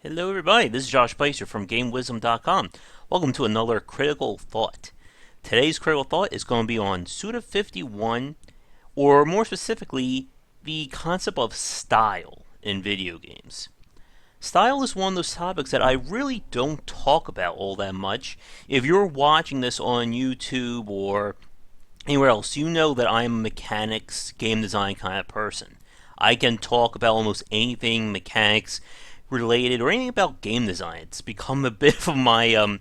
Hello, everybody. This is Josh Bycer from GameWisdom.com. Welcome to another Critical Thought. Today's Critical Thought is going to be on Suda 51, or more specifically, the concept of style in video games. Style is one of those topics that I really don't talk about all that much. If you're watching this on YouTube or anywhere else, you know that I'm a mechanics, game design kind of person. I can talk about almost anything mechanics related or anything about game design. It's become a bit of my,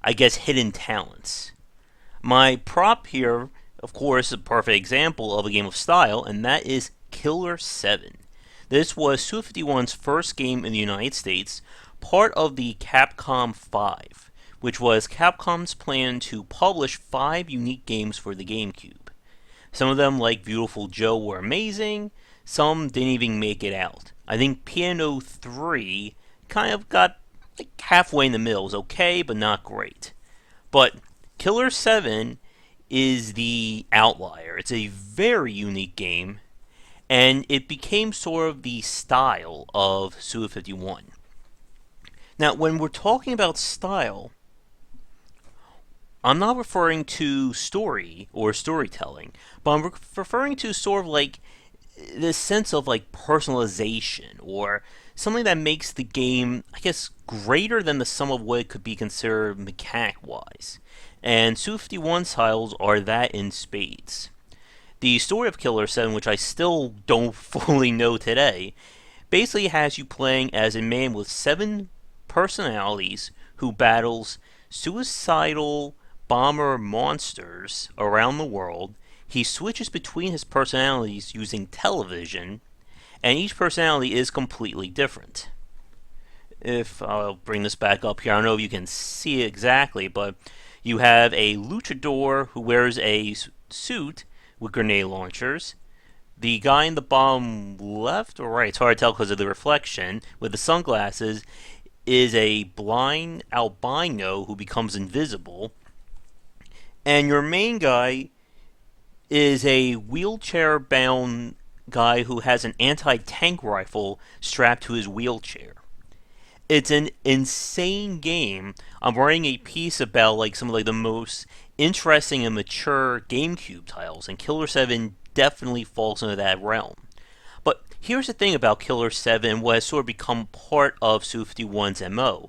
I guess, hidden talents. My prop here, of course, is a perfect example of a game of style, and that is Killer 7. This was Suda 51's first game in the United States, part of the Capcom 5, which was Capcom's plan to publish 5 unique games for the GameCube. Some of them, like Beautiful Joe, were amazing, some didn't even make it out. I think Piano 3 kind of got like halfway in the middle. It was okay, but not great. But Killer 7 is the outlier. It's a very unique game, and it became sort of the style of Suda 51. Now, when we're talking about style, I'm not referring to story or storytelling, but I'm referring to sort of like this sense of like personalization or something that makes the game, I guess, greater than the sum of what it could be considered mechanic wise. And Suda 51 titles are that in spades. The story of Killer 7, which I still don't fully know today, basically has you playing as a man with 7 personalities who battles suicidal bomber monsters around the world. He switches between his personalities using television, and each personality is completely different. If I'll bring this back up here, I don't know if you can see it exactly, but you have a luchador who wears a suit with grenade launchers. The guy in the bottom left or right, it's hard to tell because of the reflection, with the sunglasses, is a blind albino who becomes invisible. And your main guy is a wheelchair bound guy who has an anti tank rifle strapped to his wheelchair. It's an insane game. I'm writing a piece about like some of like the most interesting and mature GameCube titles, and Killer 7 definitely falls into that realm. But here's the thing about Killer 7, what has sort of become part of Suda 51's MO.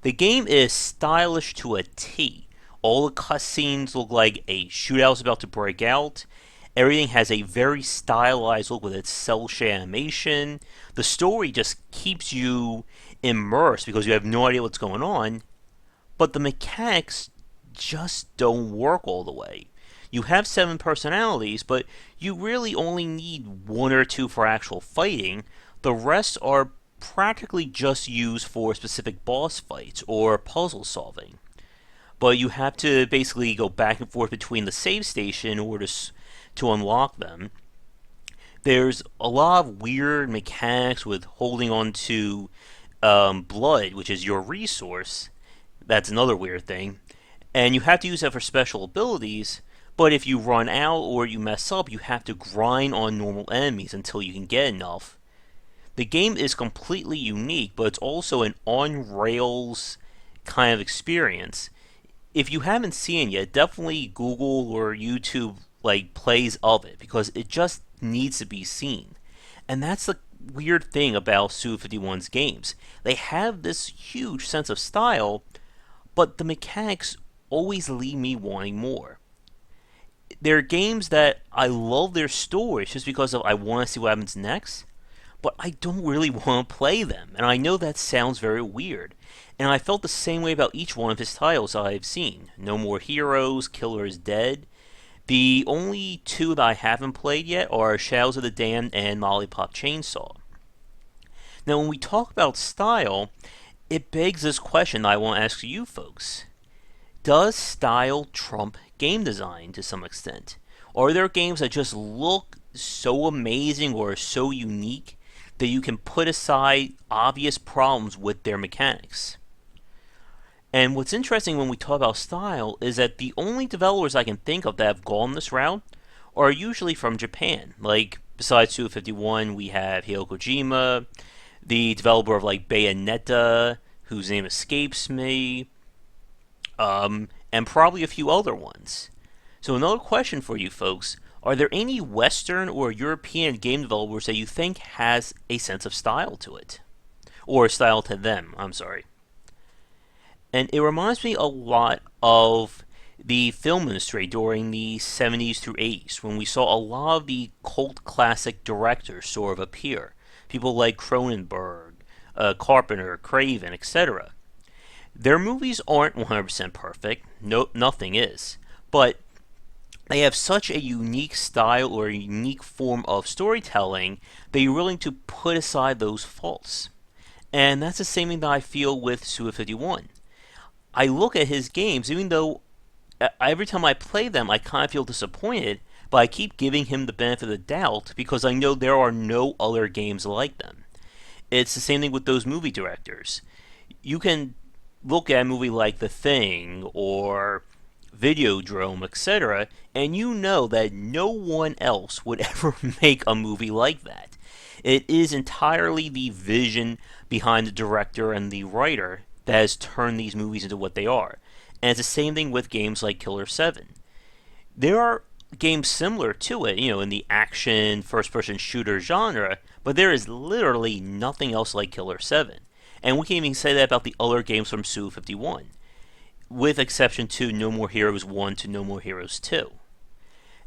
The game is stylish to a T. All the cutscenes look like a shootout is about to break out. Everything has a very stylized look with its cel shade animation. The story just keeps you immersed because you have no idea what's going on. But the mechanics just don't work all the way. You have 7 personalities, but you really only need 1 or 2 for actual fighting. The rest are practically just used for specific boss fights or puzzle solving. But you have to basically go back and forth between the save station in order to unlock them. There's a lot of weird mechanics with holding on to blood, which is your resource. That's another weird thing. And you have to use that for special abilities, but if you run out or you mess up, you have to grind on normal enemies until you can get enough. The game is completely unique, but it's also an on-rails kind of experience. If you haven't seen it yet, definitely Google or YouTube like plays of it because it just needs to be seen. And that's the weird thing about Suda 51's games. They have this huge sense of style, but the mechanics always leave me wanting more. There are games that I love their stories just because of I want to see what happens next, but I don't really want to play them. And I know that sounds very weird. And I felt the same way about each one of his titles I've seen. No More Heroes, Killer is Dead. The only 2 that I haven't played yet are Shadows of the Damned and Lollipop Chainsaw. Now, when we talk about style, it begs this question that I want to ask you folks. Does style trump game design to some extent? Are there games that just look so amazing or so unique that you can put aside obvious problems with their mechanics? And what's interesting when we talk about style is that the only developers I can think of that have gone this route are usually from Japan. Like, besides Suda 51, we have Hideo Kojima. the developer of like Bayonetta, whose name escapes me, and probably a few other ones. So another question for you folks: are there any Western or European game developers that you think has a sense of style to it, or style to them? I'm sorry. And it reminds me a lot of the film industry during the 70s through 80s, when we saw a lot of the cult classic directors sort of appear. People like Cronenberg, Carpenter, Craven, etc. Their movies aren't 100% perfect, no, nothing is, but they have such a unique style or a unique form of storytelling that you're willing to put aside those faults. And that's the same thing that I feel with Suda 51. I look at his games, even though every time I play them, I kind of feel disappointed, but I keep giving him the benefit of the doubt because I know there are no other games like them. It's the same thing with those movie directors. You can look at a movie like The Thing or Videodrome, etc., and you know that no one else would ever make a movie like that. It is entirely the vision behind the director and the writer that has turned these movies into what they are. And it's the same thing with games like Killer 7. There are games similar to it, in the action, first person shooter genre, but there is literally nothing else like Killer 7. And we can even say that about the other games from Suda 51, with exception to No More Heroes 1 to No More Heroes 2.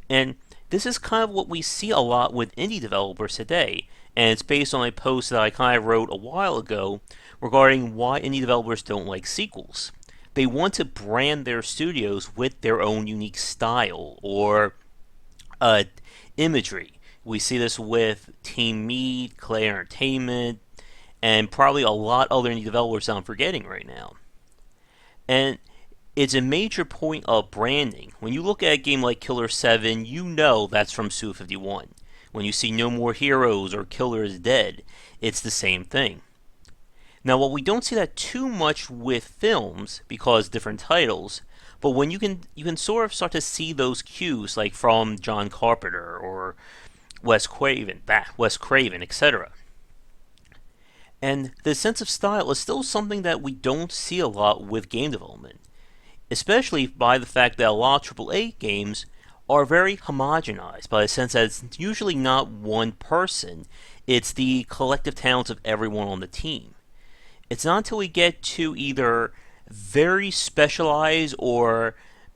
And this is kind of what we see a lot with indie developers today, and it's based on a post that I kind of wrote a while ago regarding why indie developers don't like sequels. They want to brand their studios with their own unique style or imagery. We see this with Team Meat, Clay Entertainment, and probably a lot other indie developers I'm forgetting right now. And it's a major point of branding. When you look at a game like Killer 7, you know that's from Suda 51. When you see No More Heroes or Killer is Dead, it's the same thing. Now, while we don't see that too much with films because different titles, but when you can sort of start to see those cues, like from John Carpenter or Wes Craven, etc. And the sense of style is still something that we don't see a lot with game development, especially by the fact that a lot of AAA games are very homogenized by the sense that it's usually not one person, it's the collective talents of everyone on the team. It's not until we get to either very specialized or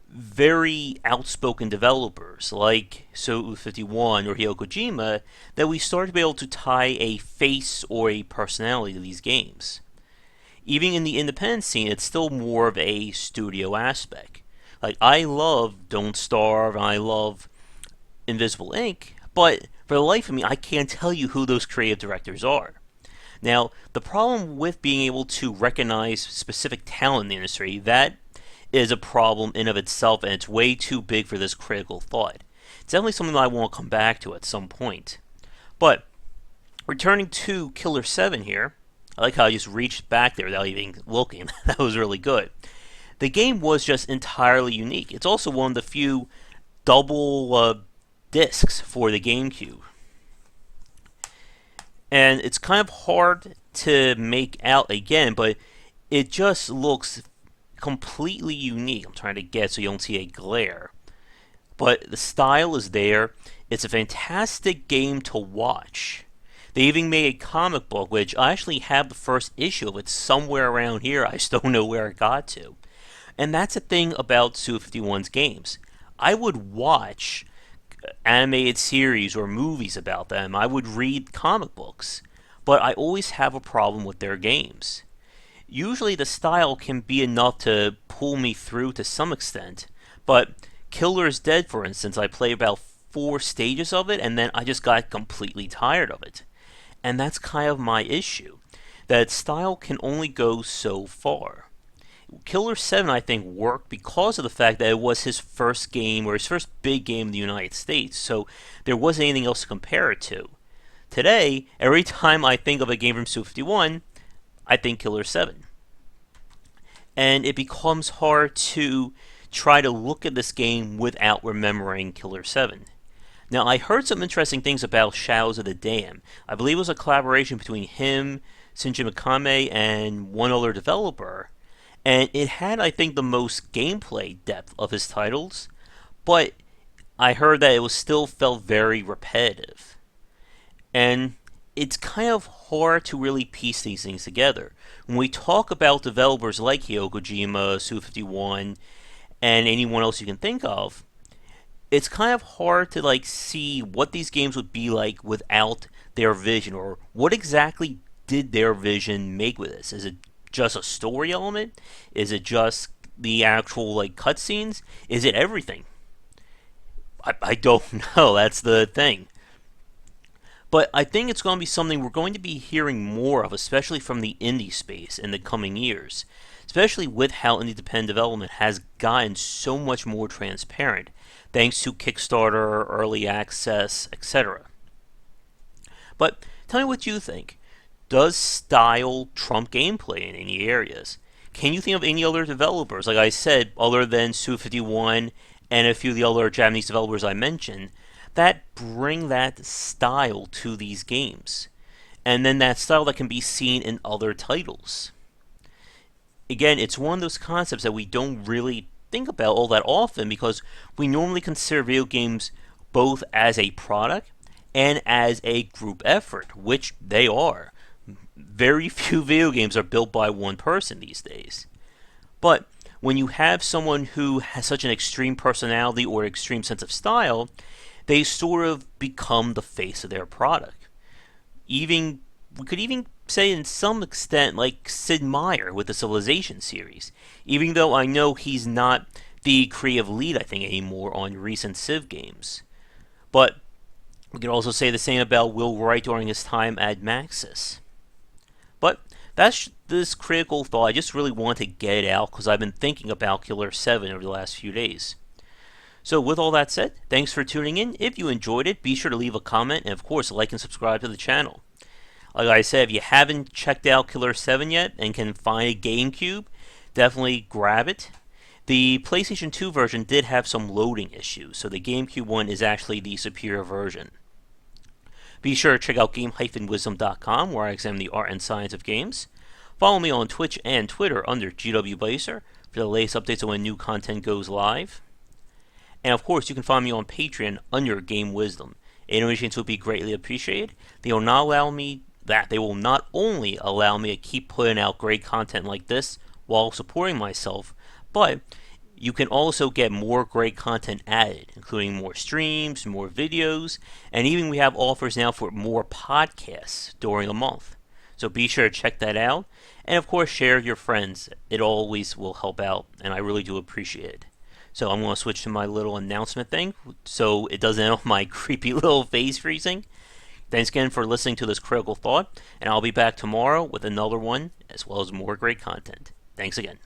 very outspoken developers like Suda 51 or Hideo Kojima that we start to be able to tie a face or a personality to these games. Even in the independent scene, it's still more of a studio aspect. Like, I love Don't Starve and I love Invisible Ink, but for the life of me, I can't tell you who those creative directors are. Now, the problem with being able to recognize specific talent in the industry, that is a problem in of itself, and it's way too big for this critical thought. It's definitely something that I want to come back to at some point. But, returning to Killer 7 here, I like how I just reached back there without even looking. That was really good. The game was just entirely unique. It's also one of the few double discs for the GameCube. And it's kind of hard to make out again, but it just looks completely unique. I'm trying to get so you don't see a glare. But the style is there. It's a fantastic game to watch. They even made a comic book, which I actually have the first issue of it somewhere around here. I just don't know where it got to. And that's the thing about Suda 51's games. I would watch animated series or movies about them. I would read comic books. But I always have a problem with their games. Usually the style can be enough to pull me through to some extent. But Killer is Dead, for instance, I played about 4 stages of it and then I just got completely tired of it. And that's kind of my issue. That style can only go so far. Killer 7, I think, worked because of the fact that it was his first game, or his first big game in the United States, so there wasn't anything else to compare it to. Today, every time I think of a game from Suda 51, I think Killer 7. And it becomes hard to try to look at this game without remembering Killer 7. Now, I heard some interesting things about Shadows of the Dam. I believe it was a collaboration between him, Shinji Mikami and one other developer, and it had, I think, the most gameplay depth of his titles, but I heard that it was still felt very repetitive. And it's kind of hard to really piece these things together. When we talk about developers like Hideo Kojima, Suda51, and anyone else you can think of, it's kind of hard to like see what these games would be like without their vision, or what exactly did their vision make with this. Is it just a story element? Is it just the actual like cutscenes? Is it everything? I don't know. That's the thing. But I think it's going to be something we're going to be hearing more of, especially from the indie space in the coming years. Especially with how independent development has gotten so much more transparent, thanks to Kickstarter, early access, etc. But tell me what you think. Does style trump gameplay in any areas? Can you think of any other developers, like I said, other than Su51 and a few of the other Japanese developers I mentioned, that bring that style to these games? And then that style that can be seen in other titles. Again, it's one of those concepts that we don't really think about all that often because we normally consider video games both as a product and as a group effort, which they are. Very few video games are built by one person these days. But when you have someone who has such an extreme personality or extreme sense of style, they sort of become the face of their product. Even we could even say in some extent like Sid Meier with the Civilization series, even though I know he's not the creative lead I think anymore on recent Civ games. But we could also say the same about Will Wright during his time at Maxis. But that's this critical thought. I just really want to get it out because I've been thinking about Killer 7 over the last few days. So with all that said, thanks for tuning in. If you enjoyed it, be sure to leave a comment and of course like and subscribe to the channel. Like I said, if you haven't checked out Killer 7 yet and can find a GameCube, definitely grab it. The PlayStation 2 version did have some loading issues, so the GameCube one is actually the superior version. Be sure to check out game-wisdom.com where I examine the art and science of games. Follow me on Twitch and Twitter under GW Bycer for the latest updates on when new content goes live. And of course, you can find me on Patreon under Game Wisdom. Donations would be greatly appreciated. They will not only allow me to keep putting out great content like this while supporting myself, but you can also get more great content added, including more streams, more videos, and even we have offers now for more podcasts during the month. So be sure to check that out, and of course share with your friends. It always will help out, and I really do appreciate it. So I'm going to switch to my little announcement thing, so it doesn't end up my creepy little face freezing. Thanks again for listening to this critical thought, and I'll be back tomorrow with another one, as well as more great content. Thanks again.